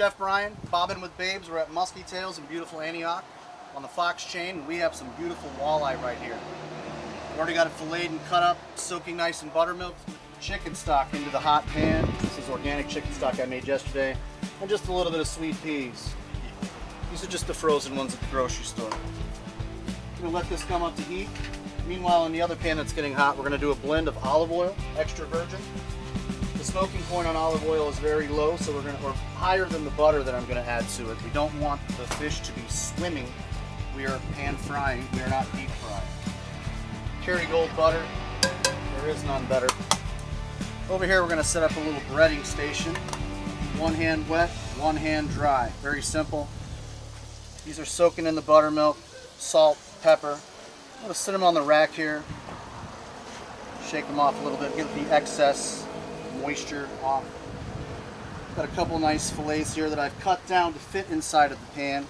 Chef Brian, Bobbin with Babes. We're at Musky Tails in beautiful Antioch on the Fox chain, and we have some beautiful walleye right here. We've already got it filleted and cut up, soaking nice in buttermilk. Chicken stock into the hot pan. This is organic chicken stock I made yesterday, and just a little bit of sweet peas. These are just the frozen ones at the grocery store. I'm gonna let this come up to heat. Meanwhile, in the other pan that's getting hot, we're gonna do a blend of olive oil, extra virgin. The smoking point on olive oil is very low, so we're higher than the butter that I'm gonna add to it. We don't want the fish to be swimming. We are pan frying, we are not deep frying. Kerrygold butter, there is none better. Over here, we're gonna set up a little breading station. One hand wet, one hand dry. Very simple. These are soaking in the buttermilk, salt, pepper. I'm gonna sit them on the rack here. Shake them off a little bit, get the excess moisture off. Got a couple nice fillets here that I've cut down to fit inside of the pan.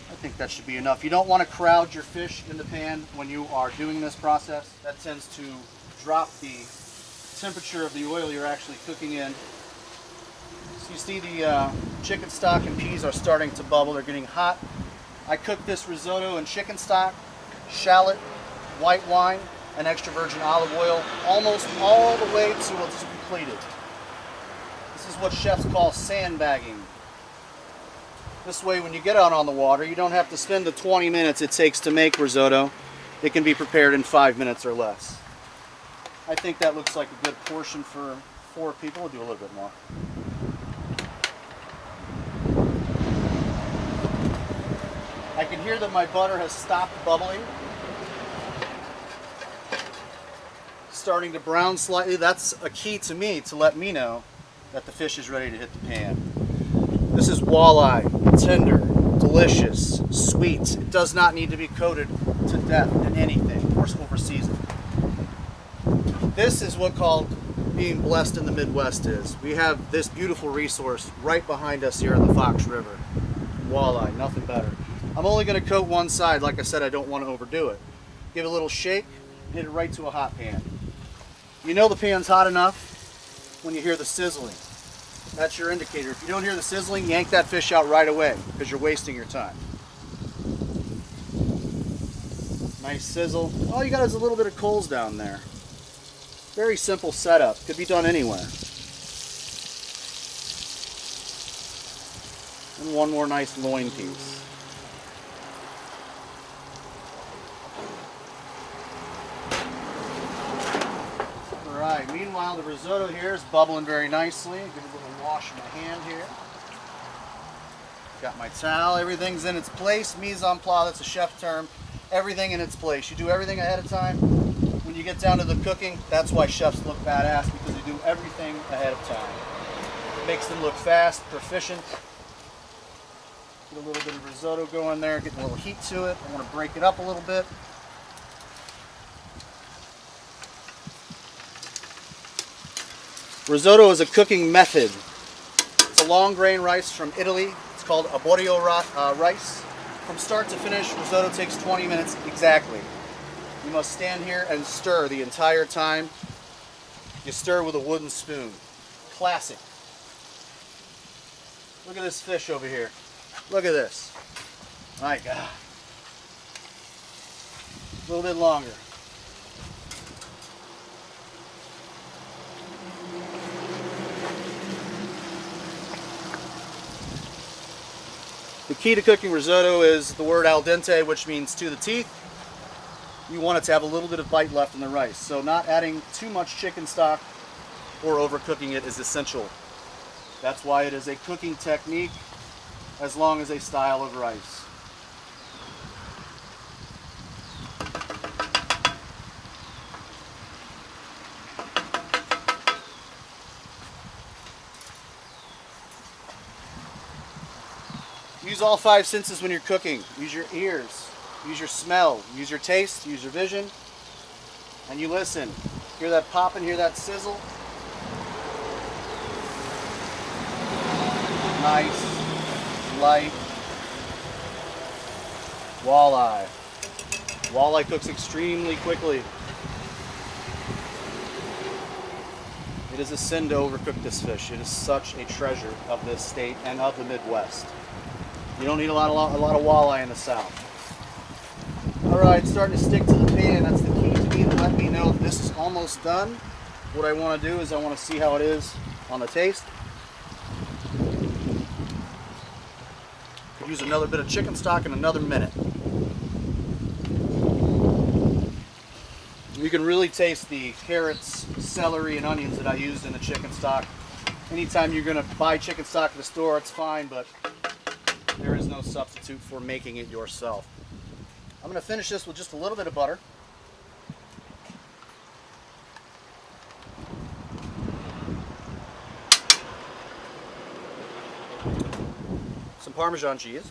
I think that should be enough. You don't want to crowd your fish in the pan when you are doing this process. That tends to drop the temperature of the oil you're actually cooking in. So you see the chicken stock and peas are starting to bubble. They're getting hot. I cooked this risotto in chicken stock, shallot, white wine, and extra virgin olive oil almost all the way till it's completed. This is what chefs call sandbagging. This way, when you get out on the water, you don't have to spend the 20 minutes it takes to make risotto. It can be prepared in 5 minutes or less. I think that looks like a good portion for 4 people. We'll do a little bit more. I can hear that my butter has stopped bubbling. Starting to brown slightly. That's a key to me to let me know that the fish is ready to hit the pan. This is walleye, tender, delicious, sweet. It does not need to be coated to death in anything or over seasoned. This is what called being blessed in the Midwest is. We have this beautiful resource right behind us here in the Fox River. Walleye, nothing better. I'm only going to coat one side. Like I said, I don't want to overdo it. Give it a little shake, hit it right to a hot pan. You know the pan's hot enough when you hear the sizzling. That's your indicator. If you don't hear the sizzling, yank that fish out right away because you're wasting your time. Nice sizzle. All you got is a little bit of coals down there. Very simple setup. Could be done anywhere. And one more nice loin piece. Alright, meanwhile the risotto here is bubbling very nicely. Give it a little wash in my hand here. Got my towel, everything's in its place. Mise en place, that's a chef term. Everything in its place. You do everything ahead of time. When you get down to the cooking, that's why chefs look badass, because they do everything ahead of time. It makes them look fast, proficient. Get a little bit of risotto going there, getting a little heat to it. I want to break it up a little bit. Risotto is a cooking method. It's a long grain rice from Italy. It's called arborio rice. From start to finish, risotto takes 20 minutes exactly. You must stand here and stir the entire time. You stir with a wooden spoon. Classic. Look at this fish over here. Look at this. My God. A little bit longer. The key to cooking risotto is the word al dente, which means to the teeth. You want it to have a little bit of bite left in the rice. So not adding too much chicken stock or overcooking it is essential. That's why it is a cooking technique as long as a style of rice. Use all 5 senses when you're cooking. Use your ears, use your smell, use your taste, use your vision, and you listen. Hear that pop and hear that sizzle. Nice, light walleye. Walleye cooks extremely quickly. It is a sin to overcook this fish. It is such a treasure of this state and of the Midwest. You don't need a lot of walleye in the South. All right, it's starting to stick to the pan. That's the key to me to let me know that this is almost done. What I want to do is I want to see how it is on the taste. Could use another bit of chicken stock in another minute. You can really taste the carrots, celery, and onions that I used in the chicken stock. Anytime you're going to buy chicken stock at the store, it's fine, but there is no substitute for making it yourself. I'm going to finish this with just a little bit of butter. Some Parmesan cheese.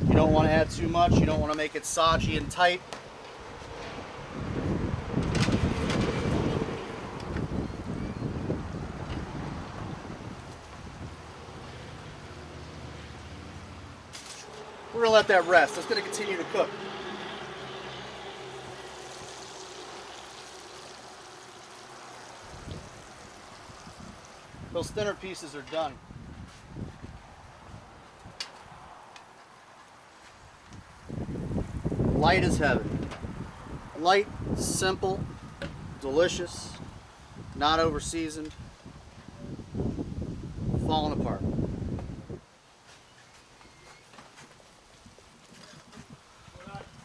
You don't want to add too much. You don't want to make it soggy and tight. We're going to let that rest. It's going to continue to cook. Those thinner pieces are done. Light as heaven. Light, simple, delicious, not over seasoned, falling apart.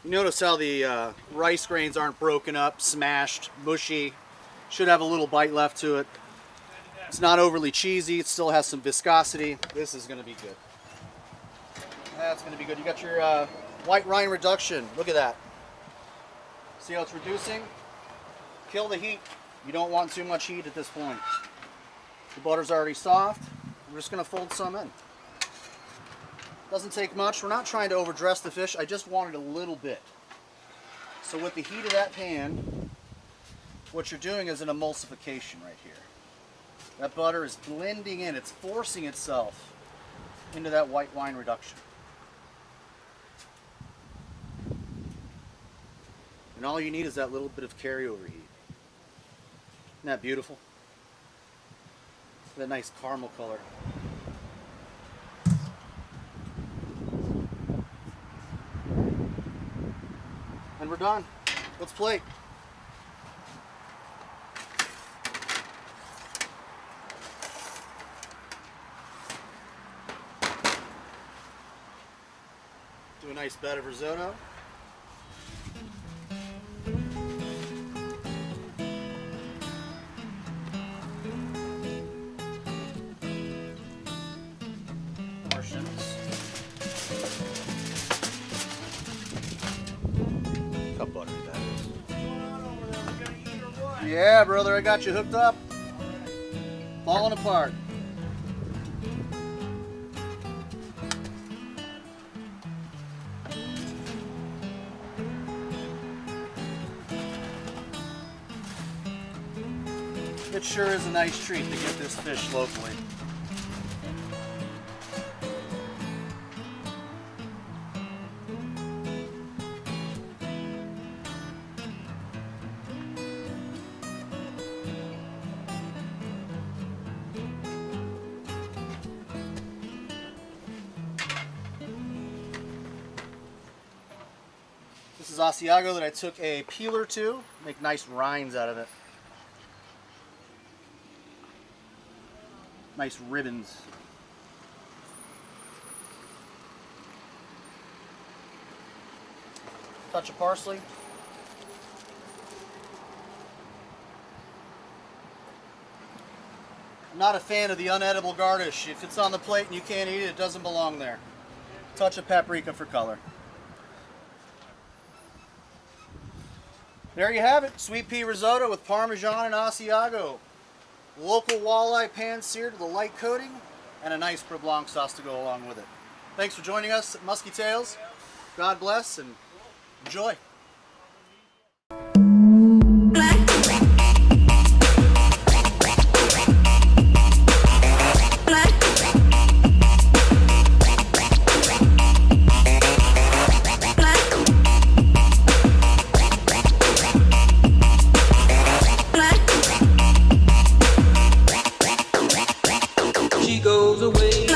You notice how the rice grains aren't broken up, smashed, mushy. Should have a little bite left to it. It's not overly cheesy. It still has some viscosity. This is going to be good. That's going to be good. You got your white rind reduction. Look at that. See how it's reducing? Kill the heat. You don't want too much heat at this point. The butter's already soft. We're just going to fold some in. Doesn't take much. We're not trying to overdress the fish. I just wanted a little bit. So with the heat of that pan, what you're doing is an emulsification right here. That butter is blending in. It's forcing itself into that white wine reduction. And all you need is that little bit of carryover heat. Isn't that beautiful? That nice caramel color. And we're done. Let's plate. Do a nice bed of risotto. More shrimps. Cup butter, that is. Yeah, brother, I got you hooked up. Falling apart. It sure is a nice treat to get this fish locally. This is Asiago that I took a peeler to, make nice rinds out of it. Nice ribbons. Touch of parsley. I'm not a fan of the unedible garnish. If it's on the plate and you can't eat it, it doesn't belong there. Touch of paprika for color. There you have it. Sweet pea risotto with Parmesan and Asiago. Local walleye pan seared with a light coating and a nice Beurre Blanc sauce to go along with it. Thanks for joining us at Muskie Tales. God bless and enjoy. she goes away.